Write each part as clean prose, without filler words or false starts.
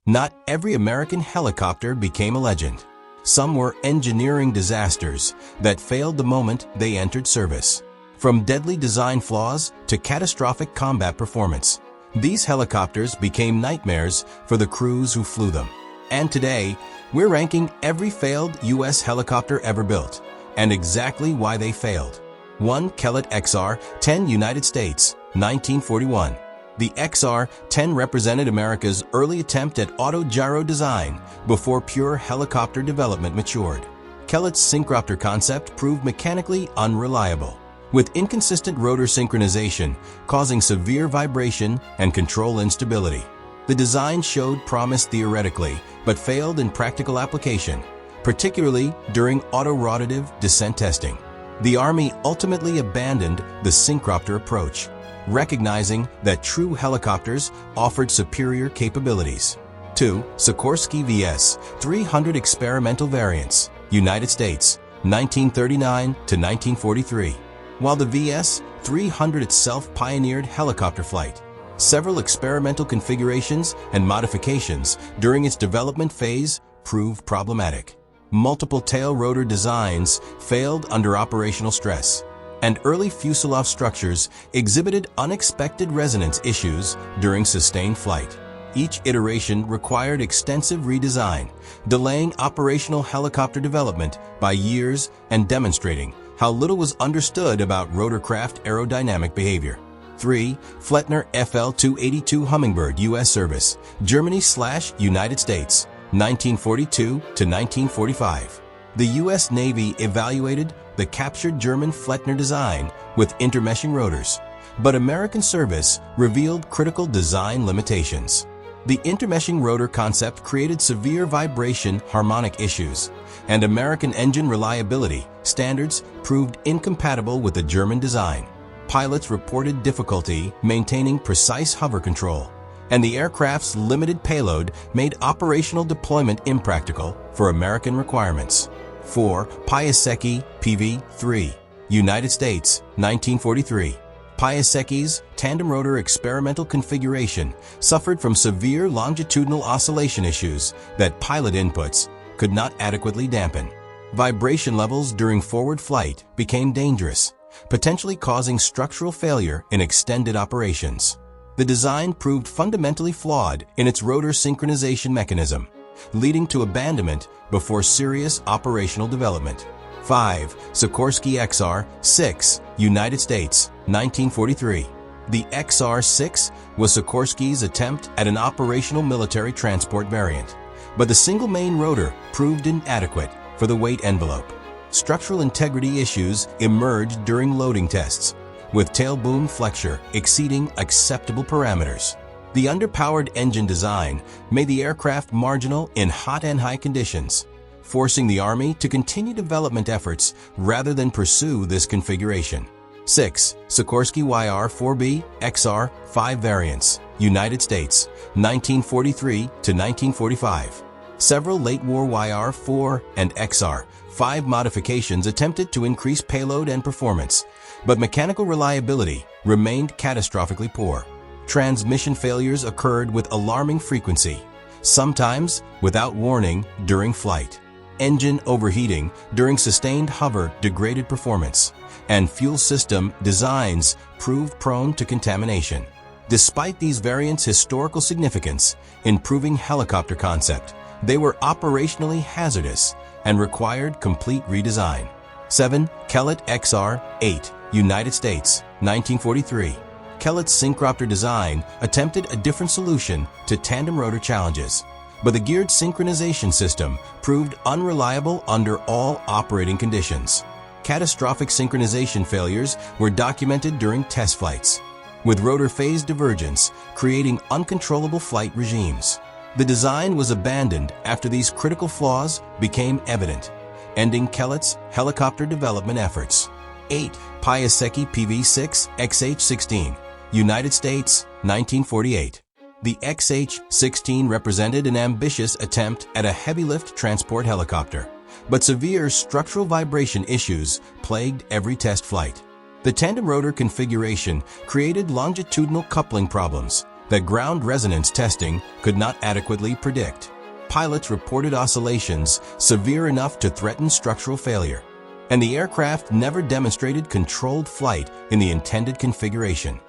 Not every American helicopter became a legend. Some were engineering disasters that failed the moment they entered service. From deadly design flaws to catastrophic combat performance, these helicopters became nightmares for the crews who flew them. And today, we're ranking every failed U.S. helicopter ever built, and exactly why they failed. 1. Kellett XR-10 United States, 1941. The XR-10 represented America's early attempt at auto-gyro design before pure helicopter development matured. Kellett's syncropter concept proved mechanically unreliable, with inconsistent rotor synchronization causing severe vibration and control instability. The design showed promise theoretically, but failed in practical application, particularly during autorotative descent testing. The Army ultimately abandoned the syncropter approach, recognizing that true helicopters offered superior capabilities. 2. Sikorsky VS-300 Experimental Variants, United States, 1939 to 1943. While the VS-300 itself pioneered helicopter flight, several experimental configurations and modifications during its development phase proved problematic. Multiple tail rotor designs failed under operational stress, and early fuselage structures exhibited unexpected resonance issues during sustained flight. Each iteration required extensive redesign, delaying operational helicopter development by years and demonstrating how little was understood about rotorcraft aerodynamic behavior. 3. Flettner FL-282 Hummingbird U.S. Service, Germany/United States, 1942 to 1945. The U.S. Navy evaluated the captured German Flettner design with intermeshing rotors, but American service revealed critical design limitations. The intermeshing rotor concept created severe vibration harmonic issues, and American engine reliability standards proved incompatible with the German design. Pilots reported difficulty maintaining precise hover control, and the aircraft's limited payload made operational deployment impractical for American requirements. 4. Piasecki PV-3, United States, 1943. Piasecki's tandem rotor experimental configuration suffered from severe longitudinal oscillation issues that pilot inputs could not adequately dampen. Vibration levels during forward flight became dangerous, potentially causing structural failure in extended operations. The design proved fundamentally flawed in its rotor synchronization mechanism, leading to abandonment before serious operational development. 5. Sikorsky XR-6, United States, 1943. The XR-6 was Sikorsky's attempt at an operational military transport variant, but the single main rotor proved inadequate for the weight envelope. Structural integrity issues emerged during loading tests, with tail boom flexure exceeding acceptable parameters. The underpowered engine design made the aircraft marginal in hot and high conditions, forcing the Army to continue development efforts rather than pursue this configuration. 6. Sikorsky YR-4B XR-5 Variants, United States, 1943 to 1945. Several late-war YR-4 and XR-5 modifications attempted to increase payload and performance, but mechanical reliability remained catastrophically poor. Transmission failures occurred with alarming frequency, sometimes without warning during flight. Engine overheating during sustained hover degraded performance, and fuel system designs proved prone to contamination. Despite these variants' historical significance in proving helicopter concept, they were operationally hazardous and required complete redesign. 7. Kellett XR-8, United States, 1943. Kellett's syncropter design attempted a different solution to tandem rotor challenges, but the geared synchronization system proved unreliable under all operating conditions. Catastrophic synchronization failures were documented during test flights, with rotor phase divergence creating uncontrollable flight regimes. The design was abandoned after these critical flaws became evident, ending Kellett's helicopter development efforts. 8. Piasecki PV-6 XH-16, United States, 1948. The XH-16 represented an ambitious attempt at a heavy-lift transport helicopter, but severe structural vibration issues plagued every test flight. The tandem rotor configuration created longitudinal coupling problems that ground resonance testing could not adequately predict. Pilots reported oscillations severe enough to threaten structural failure, and the aircraft never demonstrated controlled flight in the intended configuration.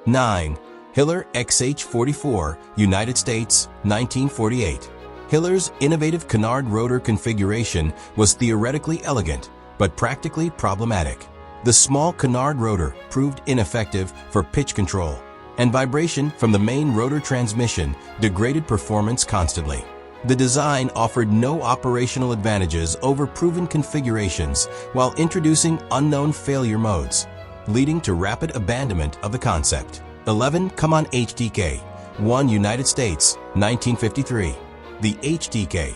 9. Hiller XH-44, United States, 1948. Hiller's innovative canard rotor configuration was theoretically elegant, but practically problematic. The small canard rotor proved ineffective for pitch control, and vibration from the main rotor transmission degraded performance constantly. The design offered no operational advantages over proven configurations while introducing unknown failure modes, leading to rapid abandonment of the concept. 11. Come on HTK, 1 United States, 1953. The HTK-1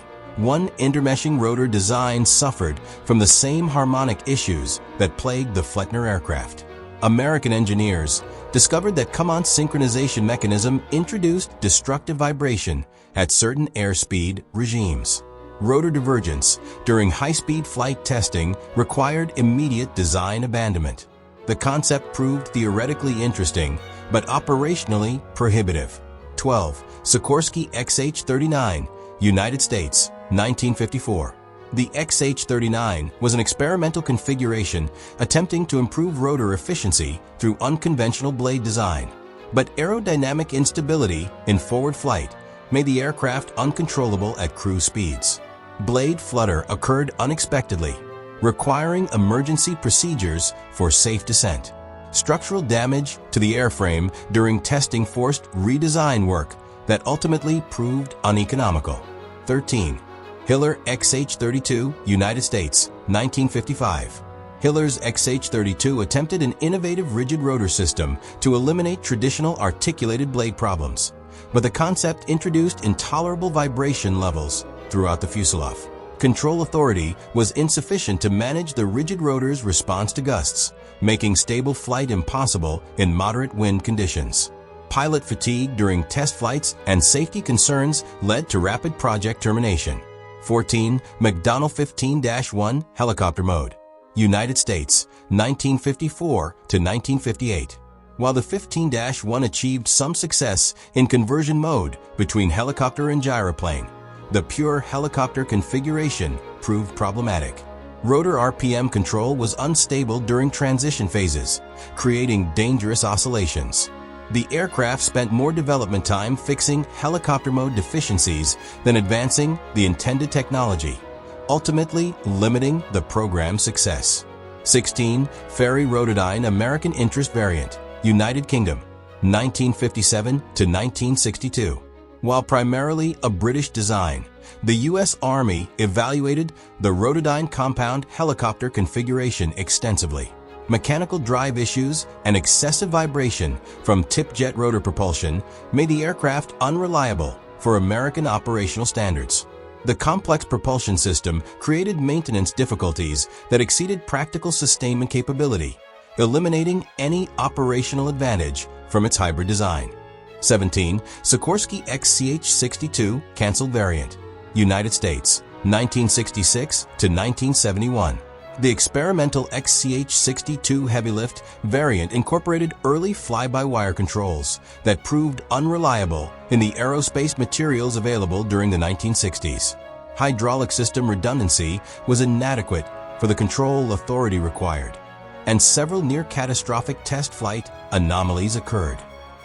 intermeshing rotor design suffered from the same harmonic issues that plagued the Flettner aircraft. American engineers discovered that come-on synchronization mechanism introduced destructive vibration at certain airspeed regimes. Rotor divergence during high-speed flight testing required immediate design abandonment. The concept proved theoretically interesting, but operationally prohibitive. 12. Sikorsky XH-39, United States, 1954. The XH-39 was an experimental configuration attempting to improve rotor efficiency through unconventional blade design. But aerodynamic instability in forward flight made the aircraft uncontrollable at cruise speeds. Blade flutter occurred unexpectedly, requiring emergency procedures for safe descent. Structural damage to the airframe during testing forced redesign work that ultimately proved uneconomical. 13. Hiller XH-32, United States, 1955. Hiller's XH-32 attempted an innovative rigid rotor system to eliminate traditional articulated blade problems, but the concept introduced intolerable vibration levels throughout the fuselage. Control authority was insufficient to manage the rigid rotor's response to gusts, making stable flight impossible in moderate wind conditions. Pilot fatigue during test flights and safety concerns led to rapid project termination. 14. McDonnell 15-1 helicopter mode, United States, 1954 to 1958. While the 15-1 achieved some success in conversion mode between helicopter and gyroplane, the pure helicopter configuration proved problematic. Rotor RPM control was unstable during transition phases, creating dangerous oscillations. The aircraft spent more development time fixing helicopter mode deficiencies than advancing the intended technology, ultimately limiting the program's success. 16. Ferry Rotodyne American Interest Variant, United Kingdom, 1957 to 1962. While primarily a British design, the U.S. Army evaluated the Rotodyne compound helicopter configuration extensively. Mechanical drive issues and excessive vibration from tip-jet rotor propulsion made the aircraft unreliable for American operational standards. The complex propulsion system created maintenance difficulties that exceeded practical sustainment capability, eliminating any operational advantage from its hybrid design. 17. Sikorsky XCH-62 canceled variant, United States, 1966 to 1971. The experimental XCH-62 heavy-lift variant incorporated early fly-by-wire controls that proved unreliable in the aerospace materials available during the 1960s. Hydraulic system redundancy was inadequate for the control authority required, and several near-catastrophic test flight anomalies occurred.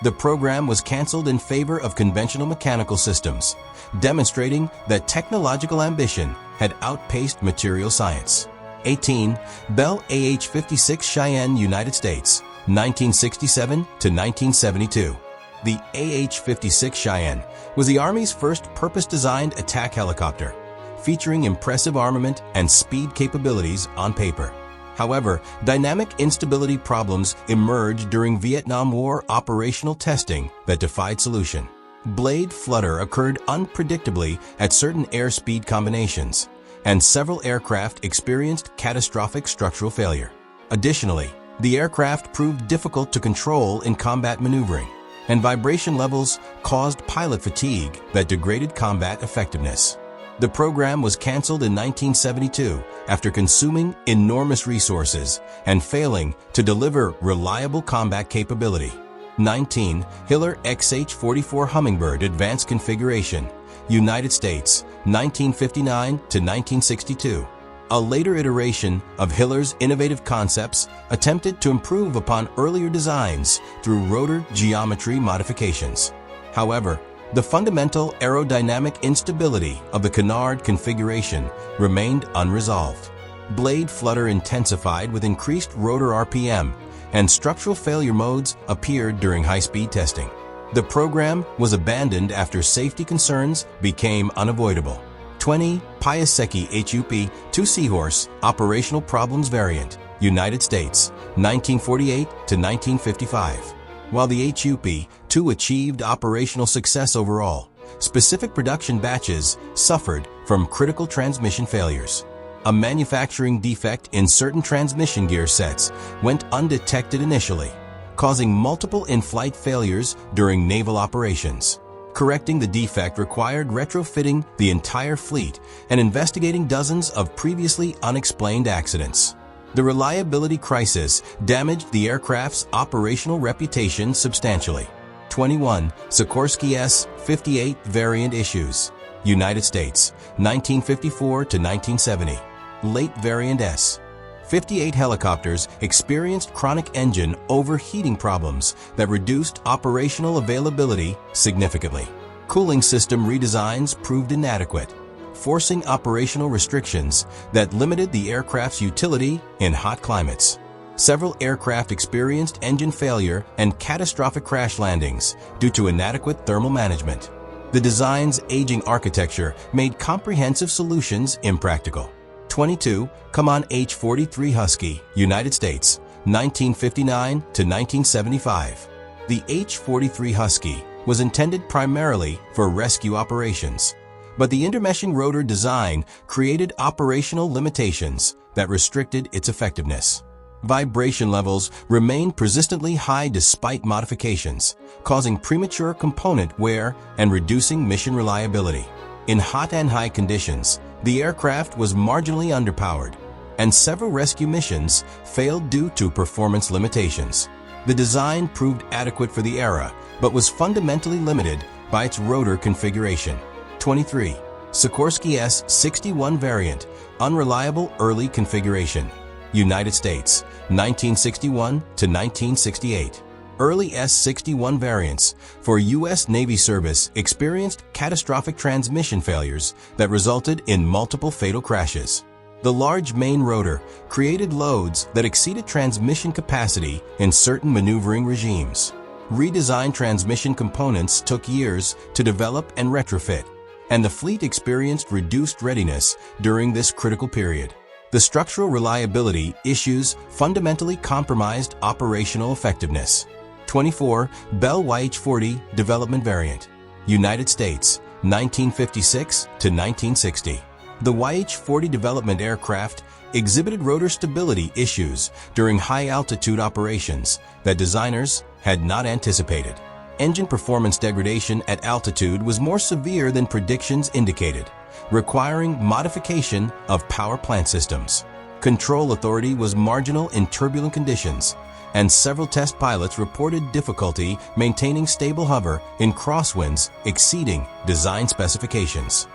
The program was canceled in favor of conventional mechanical systems, demonstrating that technological ambition had outpaced material science. 18. Bell AH-56 Cheyenne, United States, 1967 to 1972. The AH-56 Cheyenne was the Army's first purpose-designed attack helicopter, featuring impressive armament and speed capabilities on paper. However, dynamic instability problems emerged during Vietnam War operational testing that defied solution. Blade flutter occurred unpredictably at certain airspeed combinations, and several aircraft experienced catastrophic structural failure. Additionally, the aircraft proved difficult to control in combat maneuvering, and vibration levels caused pilot fatigue that degraded combat effectiveness. The program was canceled in 1972 after consuming enormous resources and failing to deliver reliable combat capability. 19. Hiller XH-44 Hummingbird Advanced Configuration, United States, 1959 to 1962. A later iteration of Hiller's innovative concepts attempted to improve upon earlier designs through rotor geometry modifications. However, the fundamental aerodynamic instability of the canard configuration remained unresolved. Blade flutter intensified with increased rotor RPM, and structural failure modes appeared during high-speed testing. The program was abandoned after safety concerns became unavoidable. 20. Piasecki HUP 2 Seahorse Operational Problems Variant, United States, 1948 to 1955. While the HUP-2 achieved operational success overall, specific production batches suffered from critical transmission failures. A manufacturing defect in certain transmission gear sets went undetected initially, causing multiple in-flight failures during naval operations. Correcting the defect required retrofitting the entire fleet and investigating dozens of previously unexplained accidents. The reliability crisis damaged the aircraft's operational reputation substantially. 21. Sikorsky S-58 Variant Issues, United States, 1954 to 1970. Late Variant S-58 helicopters experienced chronic engine overheating problems that reduced operational availability significantly. Cooling system redesigns proved inadequate, forcing operational restrictions that limited the aircraft's utility in hot climates. Several aircraft experienced engine failure and catastrophic crash landings due to inadequate thermal management. The design's aging architecture made comprehensive solutions impractical. 22. Kaman H-43 Husky, United States, 1959 to 1975. The H-43 Husky was intended primarily for rescue operations, but the intermeshing rotor design created operational limitations that restricted its effectiveness. Vibration levels remained persistently high despite modifications, causing premature component wear and reducing mission reliability. In hot and high conditions, the aircraft was marginally underpowered, and several rescue missions failed due to performance limitations. The design proved adequate for the era, but was fundamentally limited by its rotor configuration. 23. Sikorsky S-61 Variant, Unreliable Early Configuration, United States, 1961 to 1968. Early S-61 variants for U.S. Navy service experienced catastrophic transmission failures that resulted in multiple fatal crashes. The large main rotor created loads that exceeded transmission capacity in certain maneuvering regimes. Redesigned transmission components took years to develop and retrofit, and the fleet experienced reduced readiness during this critical period. The structural reliability issues fundamentally compromised operational effectiveness. 24. Bell YH-40 Development Variant, United States, 1956 to 1960. The YH-40 development aircraft exhibited rotor stability issues during high-altitude operations that designers had not anticipated. Engine performance degradation at altitude was more severe than predictions indicated, requiring modification of power plant systems. Control authority was marginal in turbulent conditions, and several test pilots reported difficulty maintaining stable hover in crosswinds exceeding design specifications.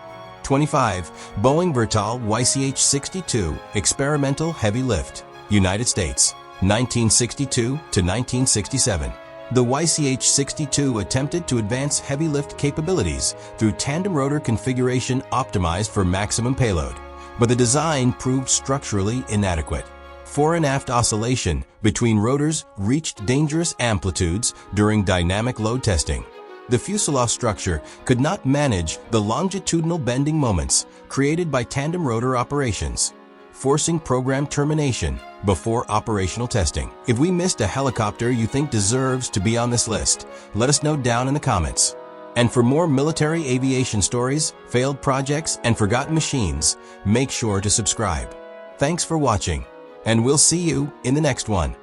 25. Boeing Vertol YCH-62 Experimental Heavy Lift, United States, 1962 to 1967. The YCH-62 attempted to advance heavy lift capabilities through tandem rotor configuration optimized for maximum payload, but the design proved structurally inadequate. Fore and aft oscillation between rotors reached dangerous amplitudes during dynamic load testing. The fuselage structure could not manage the longitudinal bending moments created by tandem rotor operations, forcing program termination before operational testing. If we missed a helicopter you think deserves to be on this list, let us know down in the comments. And for more military aviation stories, failed projects, and forgotten machines, make sure to subscribe. Thanks for watching, and we'll see you in the next one.